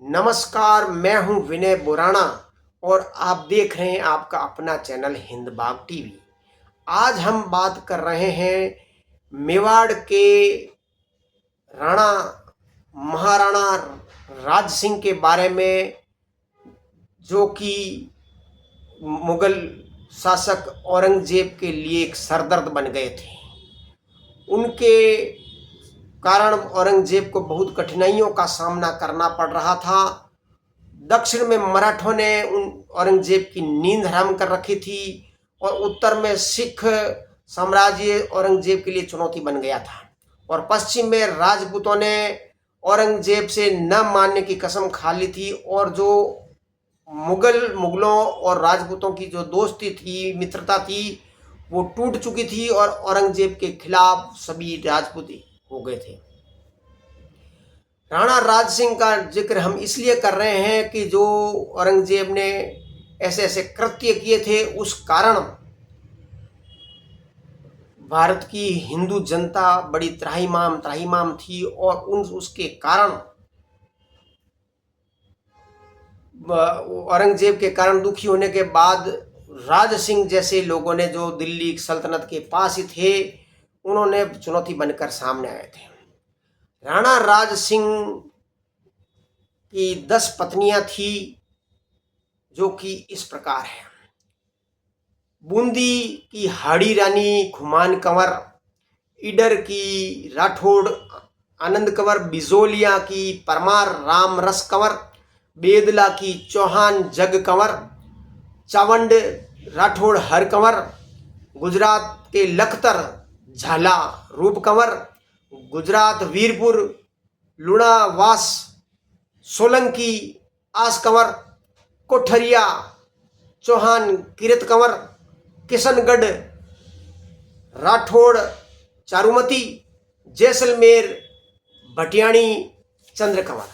नमस्कार, मैं हूं विनय बुराना और आप देख रहे हैं आपका अपना चैनल हिंद बाग टीवी। आज हम बात कर रहे हैं मेवाड़ के राणा महाराणा राज सिंह के बारे में, जो कि मुगल शासक औरंगजेब के लिए एक सरदर्द बन गए थे। उनके कारण औरंगजेब को बहुत कठिनाइयों का सामना करना पड़ रहा था। दक्षिण में मराठों ने औरंगजेब की नींद हराम कर रखी थी और उत्तर में सिख साम्राज्य औरंगजेब के लिए चुनौती बन गया था, और पश्चिम में राजपूतों ने औरंगजेब से न मानने की कसम खा ली थी। और जो मुगलों और राजपूतों की जो दोस्ती थी, मित्रता थी, वो टूट चुकी थी और औरंगजेब के खिलाफ सभी राजपूत हो गए थे। राणा राज सिंह का जिक्र हम इसलिए कर रहे हैं कि जो औरंगजेब ने ऐसे ऐसे कृत्य किए थे, उस कारण भारत की हिंदू जनता बड़ी त्राहिमाम थी और उसके कारण औरंगजेब के कारण दुखी होने के बाद राज सिंह जैसे लोगों ने, जो दिल्ली सल्तनत के पास ही थे, उन्होंने चुनौती बनकर सामने आए थे। राणा राज सिंह की 10 पत्नियां थी, जो कि इस प्रकार है। बूंदी की हाड़ी रानी खुमान कंवर, ईडर की राठौड़ आनंद कंवर, बिजोलिया की परमार राम रस कंवर, बेदला की चौहान जग कंवर, चावंड राठौड़ हर कंवर, गुजरात के लखतर झाला रूप कंवर, गुजरात वीरपुर लुणावास सोलंकी आस कंवर, कोठरिया चौहान किरत कंवर, किशनगढ़ राठौड़ चारुमती, जैसलमेर भटियाणी चंद्र कंवर,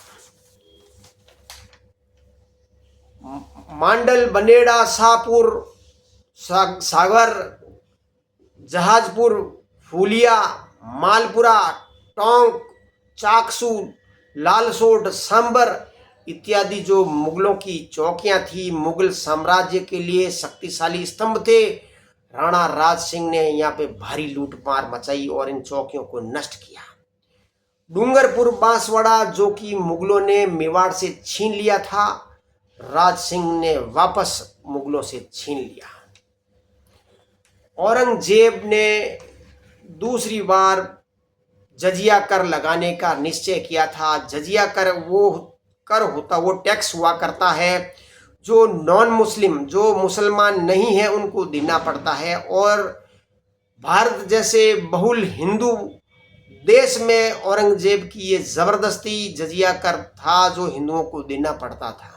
मांडल बनेड़ा शाहपुर सागर, जहाजपुर फूलिया, मालपुरा टोंक चाकसू लालसोट सांबर इत्यादि जो मुगलों की चौकियां थी, मुगल साम्राज्य के लिए शक्तिशाली स्तंभ थे। राणा राज सिंह ने यहाँ पे भारी लूटमार मचाई और इन चौकियों को नष्ट किया। डूंगरपुर बांसवाड़ा, जो कि मुगलों ने मेवाड़ से छीन लिया था, राज सिंह ने वापस मुगलों से छीन लिया। औरंगजेब ने दूसरी बार जजिया कर लगाने का निश्चय किया था। जजिया कर वो टैक्स हुआ करता है जो नॉन मुस्लिम, जो मुसलमान नहीं है, उनको देना पड़ता है। और भारत जैसे बहुल हिंदू देश में औरंगजेब की ये जबरदस्ती जजिया कर था जो हिंदुओं को देना पड़ता था।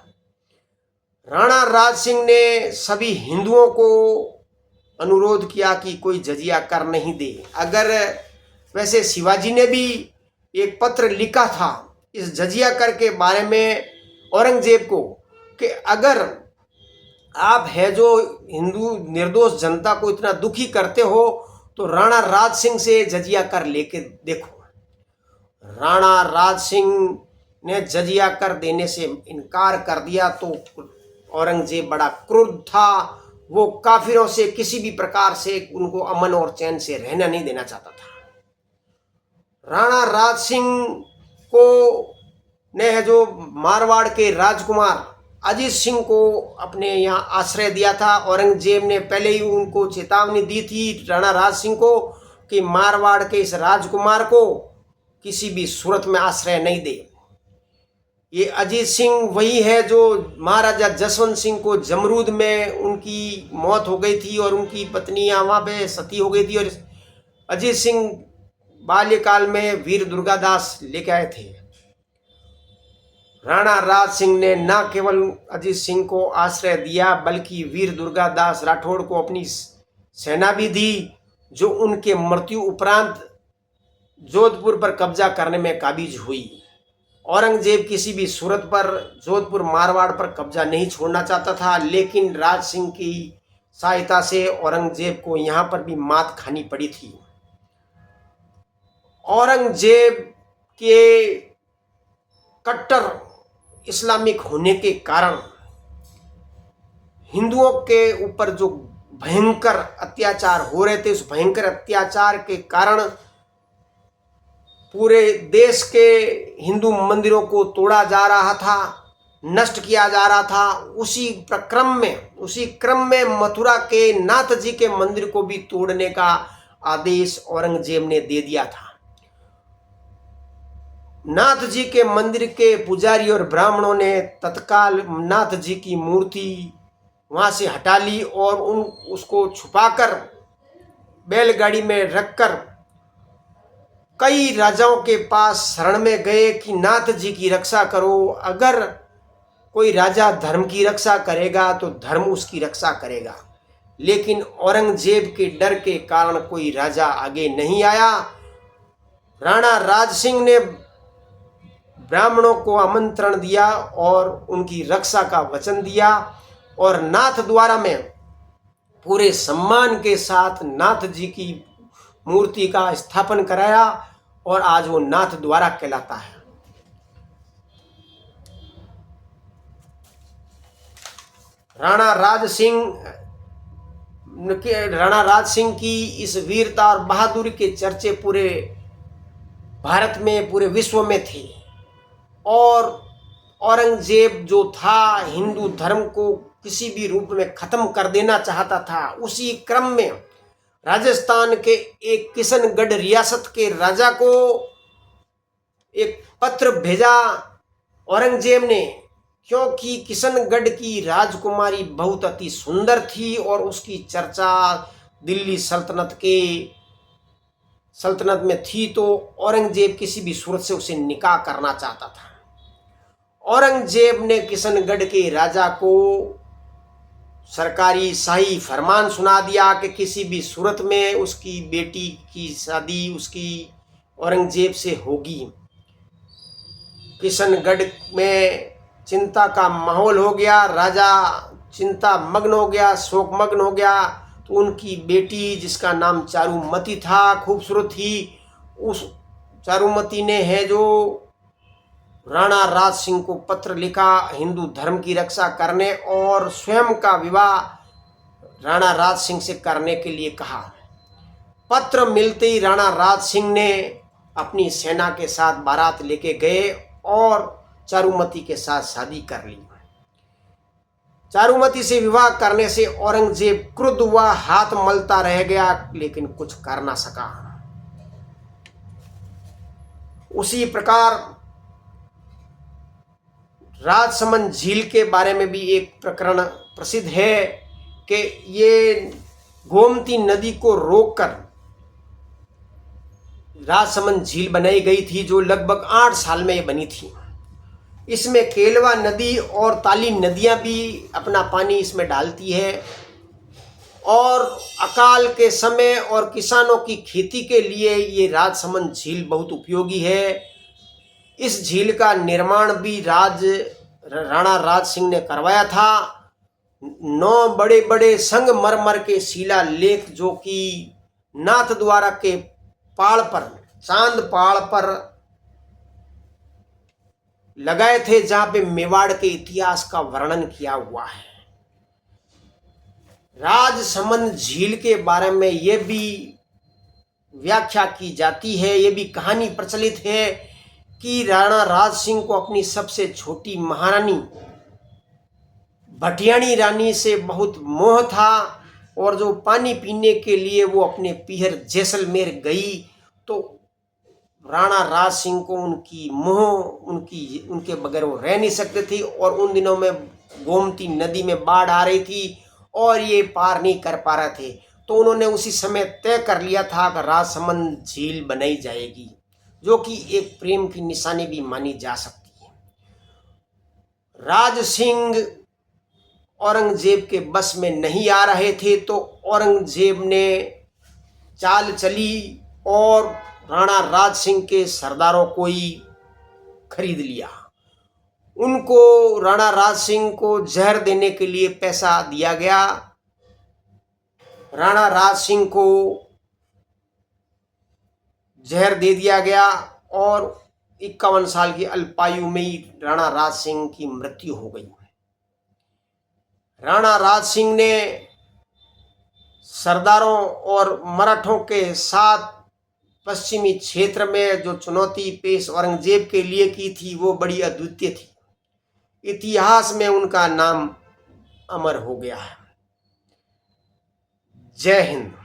राणा राज सिंह ने सभी हिंदुओं को अनुरोध किया कि कोई जजिया कर नहीं दे। अगर वैसे शिवाजी ने भी एक पत्र लिखा था इस जजिया कर के बारे में औरंगजेब को, कि अगर आप है जो हिंदू निर्दोष जनता को इतना दुखी करते हो, तो राणा राज सिंह से जजिया कर लेके देखो। राणा राज सिंह ने जजिया कर देने से इनकार कर दिया, तो औरंगजेब बड़ा क्रुद्ध था। वो काफिरों से किसी भी प्रकार से उनको अमन और चैन से रहना नहीं देना चाहता था। राणा राज सिंह को ने जो मारवाड़ के राजकुमार अजीत सिंह को अपने यहाँ आश्रय दिया था। औरंगजेब ने पहले ही उनको चेतावनी दी थी, राणा राज सिंह को, कि मारवाड़ के इस राजकुमार को किसी भी सूरत में आश्रय नहीं दे। ये अजीत सिंह वही है जो महाराजा जसवंत सिंह को जमरूद में उनकी मौत हो गई थी और उनकी पत्नियां वहां पे सती हो गई थी, और अजीत सिंह बाल्यकाल में वीर दुर्गादास लेके आए थे। राणा राज सिंह ने न केवल अजीत सिंह को आश्रय दिया, बल्कि वीर दुर्गादास राठौड़ को अपनी सेना भी दी, जो उनके मृत्यु उपरांत जोधपुर पर कब्जा करने में काबिज हुई। औरंगजेब किसी भी सूरत पर जोधपुर मारवाड़ पर कब्जा नहीं छोड़ना चाहता था, लेकिन राज सिंह की सहायता से औरंगजेब को यहाँ पर भी मात खानी पड़ी थी। औरंगजेब के कट्टर इस्लामिक होने के कारण हिंदुओं के ऊपर जो भयंकर अत्याचार हो रहे थे, उस भयंकर अत्याचार के कारण पूरे देश के हिंदू मंदिरों को तोड़ा जा रहा था, नष्ट किया जा रहा था। उसी क्रम में मथुरा के नाथ जी के मंदिर को भी तोड़ने का आदेश औरंगजेब ने दे दिया था। नाथ जी के मंदिर के पुजारी और ब्राह्मणों ने तत्काल नाथ जी की मूर्ति वहां से हटा ली और उसको छुपाकर बैलगाड़ी में रखकर कई राजाओं के पास शरण में गए कि नाथ जी की रक्षा करो। अगर कोई राजा धर्म की रक्षा करेगा तो धर्म उसकी रक्षा करेगा। लेकिन औरंगजेब के डर के कारण कोई राजा आगे नहीं आया। राणा राज सिंह ने ब्राह्मणों को आमंत्रण दिया और उनकी रक्षा का वचन दिया और नाथ द्वारा में पूरे सम्मान के साथ नाथ जी की मूर्ति का स्थापन कराया और आज वो नाथ द्वारा कहलाता है। राणा राज सिंह की इस वीरता और बहादुरी के चर्चे पूरे भारत में, पूरे विश्व में थे। और औरंगजेब जो था हिंदू धर्म को किसी भी रूप में खत्म कर देना चाहता था। उसी क्रम में राजस्थान के एक किशनगढ़ रियासत के राजा को एक पत्र भेजा औरंगजेब ने, क्योंकि किशनगढ़ की राजकुमारी बहुत अति सुंदर थी और उसकी चर्चा दिल्ली सल्तनत में थी। तो औरंगजेब किसी भी सूरत से उसे निकाह करना चाहता था। औरंगजेब ने किशनगढ़ के राजा को सरकारी शाही फरमान सुना दिया कि किसी भी सूरत में उसकी बेटी की शादी उसकी औरंगजेब से होगी। किशनगढ़ में चिंता का माहौल हो गया, राजा चिंता मग्न हो गया, शोक मग्न हो गया। तो उनकी बेटी जिसका नाम चारुमती था, खूबसूरत थी, उस चारुमती ने है जो राणा राज सिंह को पत्र लिखा हिंदू धर्म की रक्षा करने और स्वयं का विवाह राणा राज सिंह से करने के लिए कहा। पत्र मिलते ही राणा राज सिंह ने अपनी सेना के साथ बारात लेके गए और चारुमती के साथ शादी कर ली। चारुमती से विवाह करने से औरंगजेब क्रुद्ध हुआ, हाथ मलता रह गया, लेकिन कुछ कर ना सका। उसी प्रकार राजसमंद झील के बारे में भी एक प्रकरण प्रसिद्ध है कि ये गोमती नदी को रोककर राजसमंद झील बनाई गई थी, जो लगभग 8 साल में ये बनी थी। इसमें केलवा नदी और ताली नदियां भी अपना पानी इसमें डालती है और अकाल के समय और किसानों की खेती के लिए ये राजसमंद झील बहुत उपयोगी है। इस झील का निर्माण भी राणा राज सिंह ने करवाया था। 9 बड़े बड़े संगमरमर के शिला लेख जो कि नाथ द्वारा के पहाड़ पर, चांद पहाड़ पर लगाए थे, जहां पे मेवाड़ के इतिहास का वर्णन किया हुआ है। राजसमंद झील के बारे में यह भी व्याख्या की जाती है, यह भी कहानी प्रचलित है कि राणा राज सिंह को अपनी सबसे छोटी महारानी भटियाणी रानी से बहुत मोह था और जो पानी पीने के लिए वो अपने पीहर जैसलमेर गई तो राणा राज सिंह को उनके बगैर वो रह नहीं सकते थे। और उन दिनों में गोमती नदी में बाढ़ आ रही थी और ये पार नहीं कर पा रहे थे, तो उन्होंने उसी समय तय कर लिया था कि राजसमंद झील बनाई जाएगी, जो कि एक प्रेम की निशानी भी मानी जा सकती है। राज सिंह औरंगजेब के बस में नहीं आ रहे थे, तो औरंगजेब ने चाल चली और राणा राज सिंह के सरदारों को ही खरीद लिया। उनको राणा राज सिंह को जहर देने के लिए पैसा दिया गया। राणा राज सिंह को जहर दे दिया गया और 51 साल की अल्पायु में ही राणा राज सिंह की मृत्यु हो गई। राणा राज सिंह ने सरदारों और मराठों के साथ पश्चिमी क्षेत्र में जो चुनौती पेश औरंगजेब के लिए की थी वो बड़ी अद्वितीय थी। इतिहास में उनका नाम अमर हो गया है। जय हिंद।